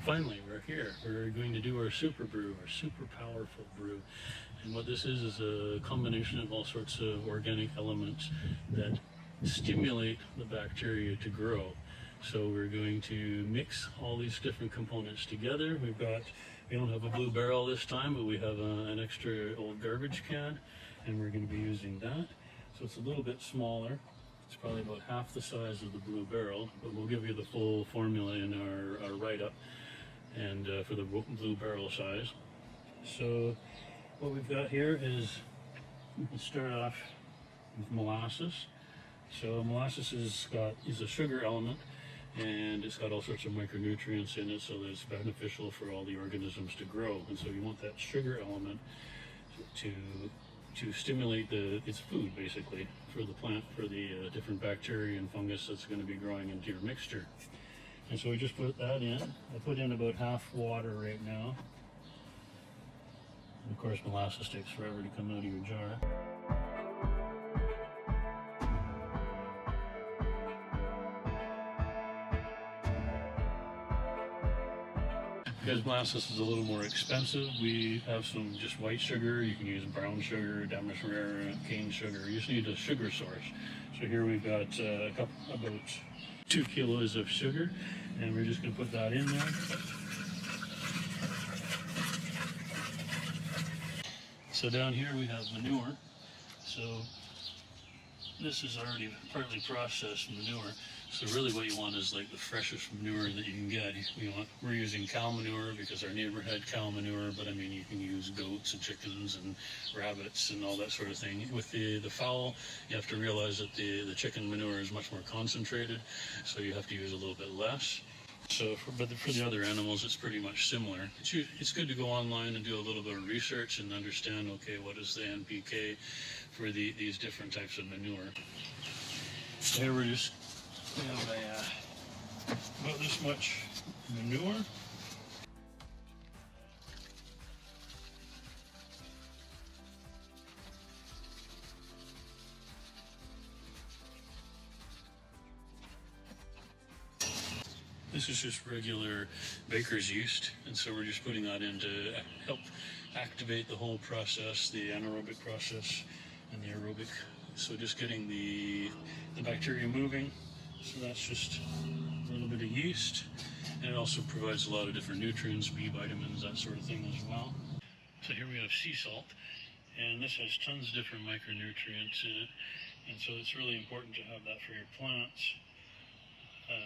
finally, we're here. We're going to do our super brew, our super powerful brew. And what this is a combination of all sorts of organic elements that stimulate the bacteria to grow. So we're going to mix all these different components together. We don't have a blue barrel this time, but we have an extra old garbage can, and we're going to be using that. So it's a little bit smaller. It's probably about half the size of the blue barrel, but we'll give you the full formula in our write-up and for the blue barrel size. So what we've got here is, we can start off with molasses. So molasses is a sugar element, and it's got all sorts of micronutrients in it, so that it's beneficial for all the organisms to grow. And so you want that sugar element to stimulate its food, basically, for the plant, for the different bacteria and fungus that's going to be growing into your mixture. And so we just put that in. I put in about half water right now. And of course, molasses takes forever to come out of your jar. Because molasses is a little more expensive, we have some just white sugar. You can use brown sugar, demerara, cane sugar. You just need a sugar source. So here we've got about 2 kilos of sugar, and we're just going to put that in there. So down here we have manure. So this is already partly processed manure. So really what you want is like the freshest manure that you can get. We're using cow manure because our neighbor had cow manure, but I mean you can use goats and chickens and rabbits and all that sort of thing. With the fowl, you have to realize that the chicken manure is much more concentrated, so you have to use a little bit less. So for the other animals, it's pretty much similar. It's good to go online and do a little bit of research and understand, okay, what is the NPK for these different types of manure. So here we have about this much manure. This is just regular baker's yeast, and so we're just putting that in to help activate the whole process, the anaerobic process and the aerobic. So just getting the bacteria moving. So that's just a little bit of yeast, and it also provides a lot of different nutrients, B vitamins, that sort of thing as well. So here we have sea salt, and this has tons of different micronutrients in it, and so it's really important to have that for your plants.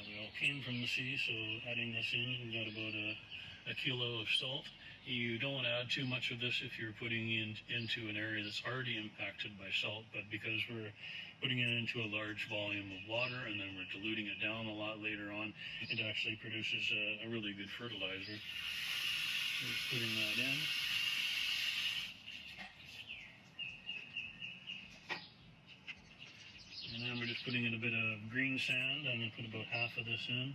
We all came from the sea, so adding this in, we've got about a kilo of salt. You don't want to add too much of this if you're putting into an area that's already impacted by salt, but because we're putting it into a large volume of water and then we're diluting it down a lot later on, it actually produces a really good fertilizer. So just putting that in. And then we're just putting in a bit of green sand. I'm going to put about half of this in.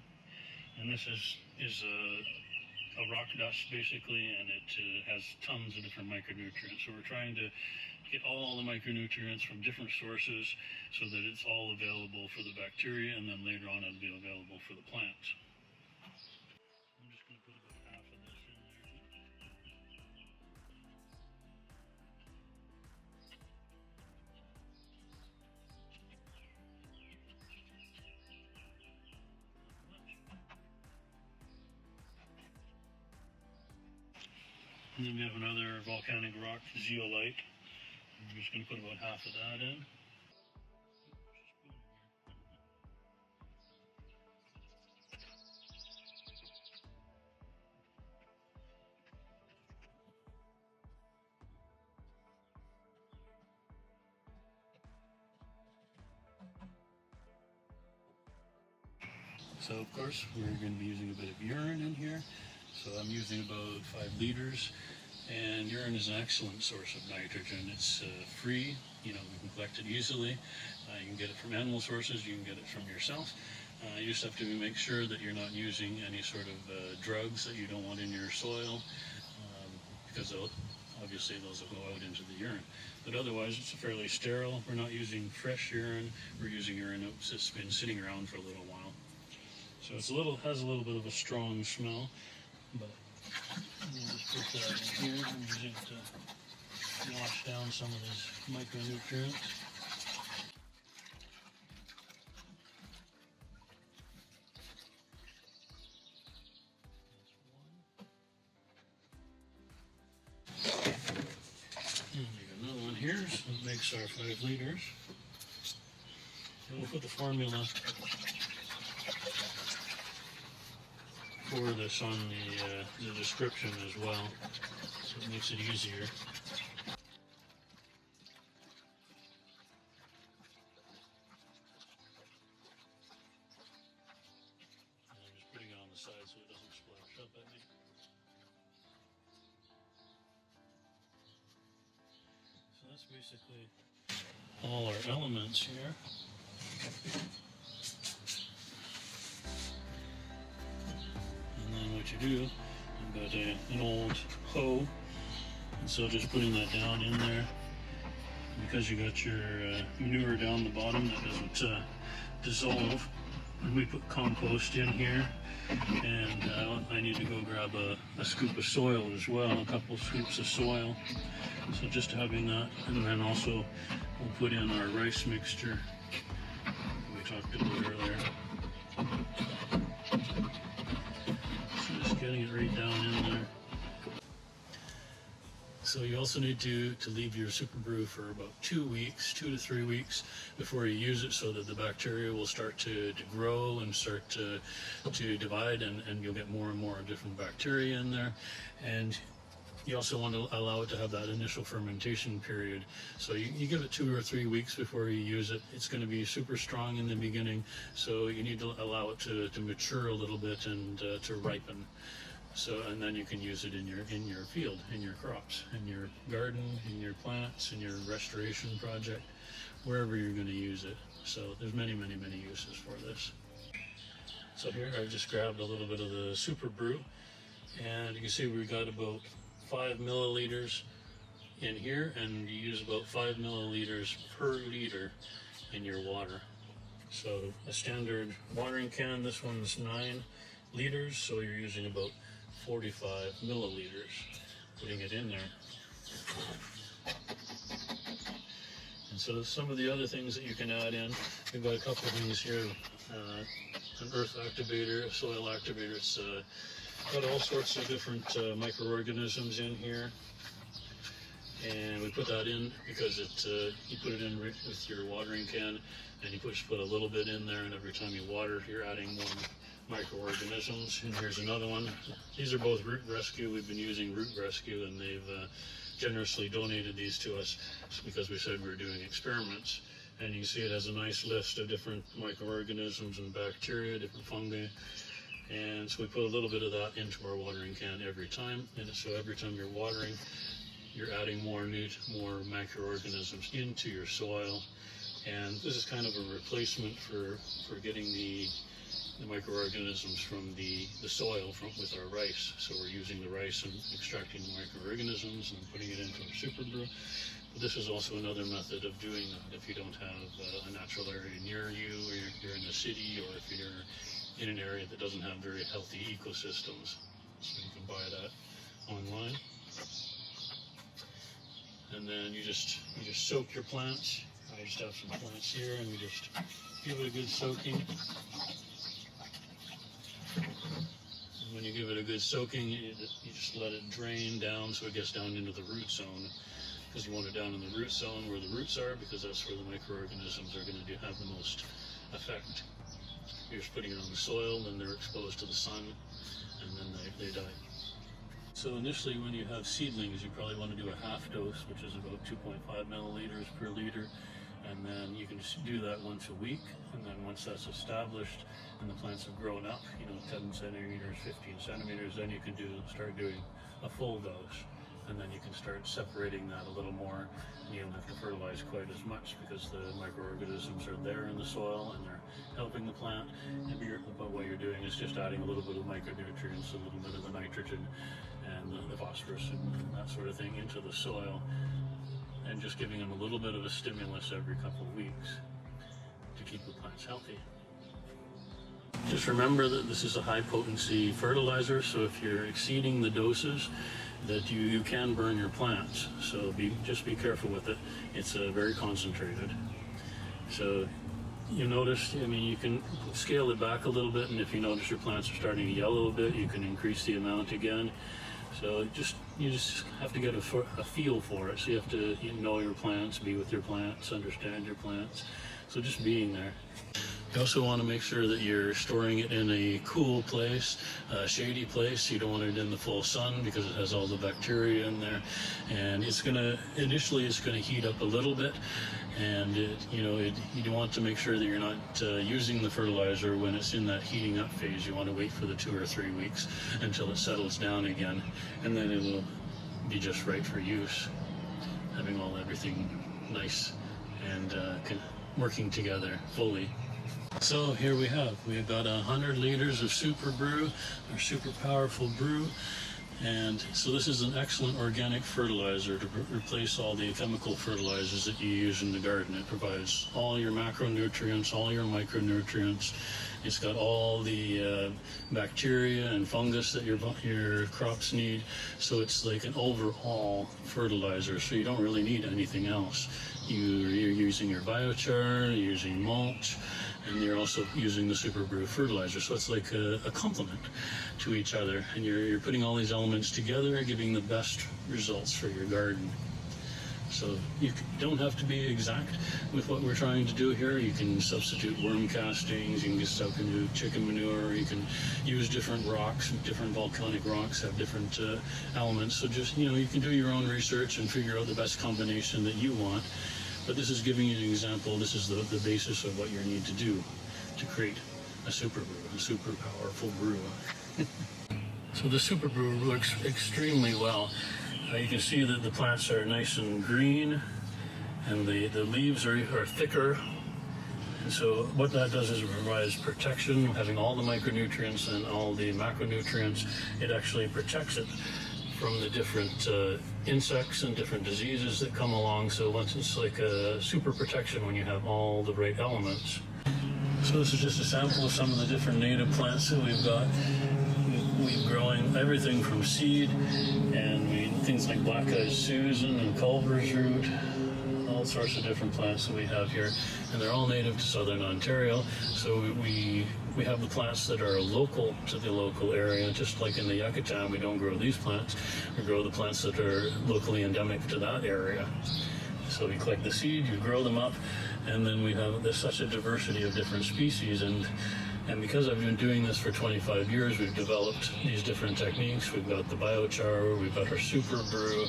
And this is a rock dust, basically, and it has tons of different micronutrients. So we're trying to get all the micronutrients from different sources so that it's all available for the bacteria, and then later on it'll be available for the plants. I'm just going to put about half of this in there. And then we have another volcanic rock, zeolite. I'm just going to put about half of that in. So of course we're going to be using a bit of urine in here. So I'm using about 5 liters, and urine is an excellent source of nitrogen. It's free, we can collect it easily. You can get it from animal sources, you can get it from yourself. You just have to make sure that you're not using any sort of drugs that you don't want in your soil, because obviously those will go out into the urine. But otherwise it's fairly sterile. We're not using fresh urine, we're using urine that's been sitting around for a little while. So it's has a little bit of a strong smell. but you just put that in here and use it to wash down some of these micronutrients. And we got another one here, so it makes our 5 liters. And we'll put the formula for this on the description as well, so it makes it easier. And I'm just putting it on the side so it doesn't splash up at me. So that's basically all our elements here. And then what you do, you've got an old hoe, and so just putting that down in there, because you got your manure down the bottom that doesn't dissolve. And we put compost in here, and I need to go grab a scoop of soil as well, a couple of scoops of soil. So just having that, and then also we'll put in our rice mixture we talked about earlier. So just getting it right down in there. So you also need to leave your super brew for about 2 weeks, 2 to 3 weeks before you use it, so that the bacteria will start to grow and start to divide, and you'll get more and more different bacteria in there. And you also want to allow it to have that initial fermentation period. So you give it 2 or 3 weeks before you use it. It's going to be super strong in the beginning, so you need to allow it to mature a little bit and to ripen. So, and then you can use it in your field, in your crops, in your garden, in your plants, in your restoration project, wherever you're going to use it. So there's many, many, many uses for this. So here I just grabbed a little bit of the super brew, and you can see we got about 5 milliliters in here, and you use about 5 milliliters per liter in your water. So a standard watering can, this one's 9 liters, so you're using about 45 milliliters, putting it in there. And so some of the other things that you can add in, we've got a couple of things here, an earth activator, a soil activator. It's got all sorts of different microorganisms in here, and we put that in because you put it in with your watering can, and you just put a little bit in there, and every time you water, you're adding more microorganisms. And here's another one. These are both Root Rescue. We've been using Root Rescue, and they've generously donated these to us because we said we were doing experiments. And you can see it has a nice list of different microorganisms and bacteria, different fungi. And so we put a little bit of that into our watering can every time. And so every time you're watering, you're adding more microorganisms into your soil. And this is kind of a replacement for getting the microorganisms from the soil with our rice. So we're using the rice and extracting the microorganisms and putting it into our super brew. But this is also another method of doing that if you don't have a natural area near you, or you're in a city, or if you're in an area that doesn't have very healthy ecosystems. So you can buy that online. And then you just soak your plants. I just have some plants here, and we just give it a good soaking. And when you give it a good soaking, you just let it drain down so it gets down into the root zone, because you want it down in the root zone where the roots are, because that's where the microorganisms are going to have the most effect. You're just putting it on the soil, then they're exposed to the sun, and then they die. So initially, when you have seedlings, you probably want to do a half dose, which is about 2.5 milliliters per liter. And then you can just do that once a week. And then once that's established and the plants have grown up, 10 centimeters, 15 centimeters, then you can start doing a full dose. And then you can start separating that a little more. You don't have to fertilize quite as much because the microorganisms are there in the soil and they're helping the plant. But what you're doing is just adding a little bit of micronutrients, a little bit of the nitrogen and the phosphorus and that sort of thing into the soil, and just giving them a little bit of a stimulus every couple of weeks to keep the plants healthy. Just just remember that this is a high potency fertilizer, so if you're exceeding the doses, that you can burn your plants. So just be careful with it. It's very concentrated. So you notice, I mean, you can scale it back a little bit, and if you notice your plants are starting to yellow a bit, you can increase the amount again. So you just have to get a feel for it. So you have to know your plants, be with your plants, understand your plants. So just being there. You also want to make sure that you're storing it in a cool place, a shady place. You don't want it in the full sun because it has all the bacteria in there. And initially it's going to heat up a little bit. And you want to make sure that you're not using the fertilizer when it's in that heating up phase. You want to wait for the 2 or 3 weeks until it settles down again, and then it'll be just right for use, having everything nice and working together fully. So here we've got 100 liters of Super Brew, our super powerful brew. And so this is an excellent organic fertilizer to replace all the chemical fertilizers that you use in the garden. It provides all your macronutrients, all your micronutrients. It's got all the bacteria and fungus that your crops need. So it's like an overall fertilizer, so you don't really need anything else. You're using your biochar, you're using mulch, and you're also using the Super Brew fertilizer. So it's like a complement to each other, and you're putting all these elements together, giving the best results for your garden. So you don't have to be exact with what we're trying to do here. You can substitute worm castings, you can get stuck into chicken manure, you can use different rocks, different volcanic rocks have different elements. So just, you can do your own research and figure out the best combination that you want. But this is giving you an example. This is the basis of what you need to do to create a super brew, a super powerful brew. So the Super Brew works extremely well. You can see that the plants are nice and green, and the leaves are thicker. And so what that does is it provides protection, having all the micronutrients and all the macronutrients. It actually protects it from the different insects and different diseases that come along. So once it's like a super protection when you have all the right elements. So this is just a sample of some of the different native plants that we've got. We're growing everything from seed, and things like black-eyed Susan and Culver's root, all sorts of different plants that we have here, and they're all native to southern Ontario. So we have the plants that are local to the local area, just like in the Yucatán. We don't grow these plants, we grow the plants that are locally endemic to that area. So we collect the seed, you grow them up, and then there's such a diversity of different species. And because I've been doing this for 25 years, we've developed these different techniques. We've got the biochar, we've got our Super Brew,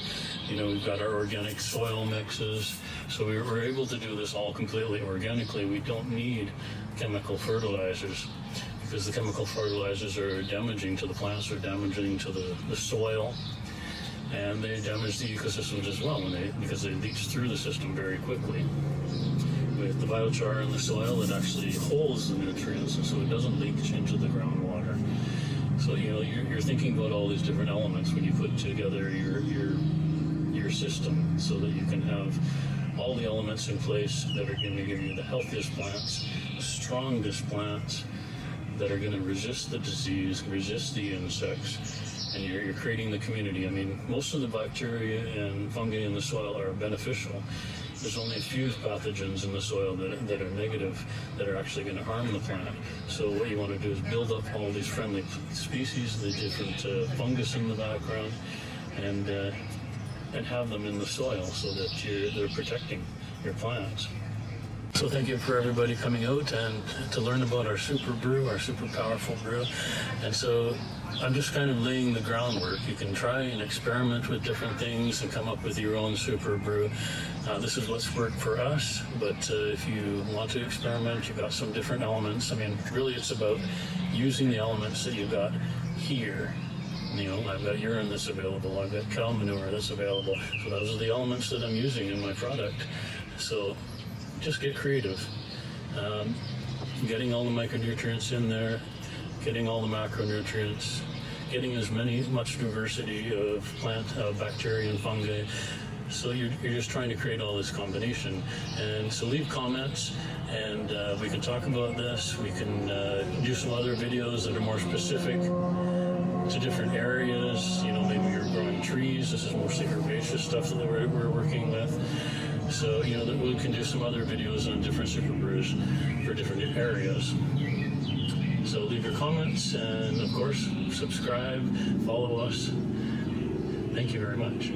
we've got our organic soil mixes. So we're able to do this all completely organically. We don't need chemical fertilizers, because the chemical fertilizers are damaging to the plants, they're damaging to the soil, and they damage the ecosystems as well because they leach through the system very quickly. With the biochar in the soil, it actually holds the nutrients, and so it doesn't leach into the groundwater. So you're thinking about all these different elements when you put together your system, so that you can have all the elements in place that are going to give you the healthiest plants, the strongest plants that are going to resist the disease, resist the insects, and you're creating the community. I mean, most of the bacteria and fungi in the soil are beneficial. There's only a few pathogens in the soil that are negative, that are actually going to harm the plant. So what you want to do is build up all these friendly species, the different fungus in the background, and have them in the soil so that they're protecting your plants. So thank you for everybody coming out and to learn about our Super Brew, our super powerful brew. And so I'm just kind of laying the groundwork. You can try and experiment with different things and come up with your own Super Brew. This is what's worked for us, but if you want to experiment, you've got some different elements. I mean, really it's about using the elements that you've got here. I've got urine that's available, I've got cow manure that's available. So those are the elements that I'm using in my product. So just get creative. Getting all the micronutrients in there, getting all the macronutrients, getting much diversity of plant, bacteria and fungi, So you're just trying to create all this combination. And so leave comments, and we can talk about this. We can do some other videos that are more specific to different areas. You know, maybe you're growing trees. This is mostly herbaceous stuff that we're working with. So, you know, that we can do some other videos on different super brews for different areas. So leave your comments, and of course, subscribe, follow us. Thank you very much.